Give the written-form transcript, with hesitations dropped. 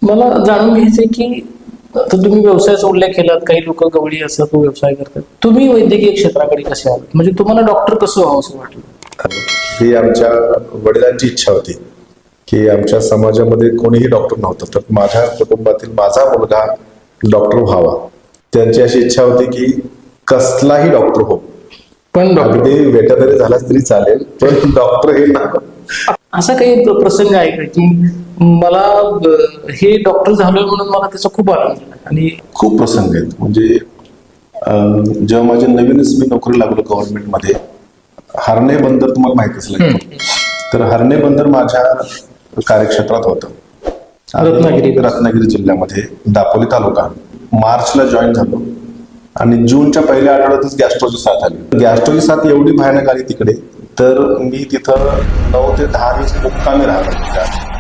मला जाणून घ्यायचंय की आता तुम्ही व्यवसायाचा उल्लेख केलात, काही लोक गवळी असतात तो व्यवसाय करतात, तुम्ही वैद्यकीय क्षेत्राकडे कसे आलात? म्हणजे तुम्हाला डॉक्टर कसं व्हावं असं वाटलं? ही आमच्या वडिलांची इच्छा होती की आमच्या समाजामध्ये कोणीही डॉक्टर नव्हतं, तर माझ्या कुटुंबातील माझा मुलगा डॉक्टर व्हावा. त्यांची अशी इच्छा होती की कसलाही डॉक्टर हो, पण डॉक्टर अगदी वेटरनरी झालाच तरी चालेल, पण डॉक्टर हे ना. असा काही प्रसंग आहे का की मला हे डॉक्टर झालोय म्हणून मला त्याचा खूप आनंद झाला? आणि खूप प्रसंग आहेत. म्हणजे जेव्हा माझे नवीनच मी नोकरी लागलो गव्हर्नमेंटमध्ये, हरणे बंदर तुम्हाला माहित असेल, तर हरणे बंदर माझ्या कार्यक्षेत्रात होतं. रत्नागिरी जिल्ह्यामध्ये दापोली तालुका. मार्चला जॉईन झालो आणि जूनच्या पहिल्या आठवड्यातच गॅस्ट्रोची साथ आली. गॅस्ट्रोची साथ एवढी भयानक आली तिकडे, तर मी तिथं 9 ते 10 दिवस मुक्कामी राहिलो.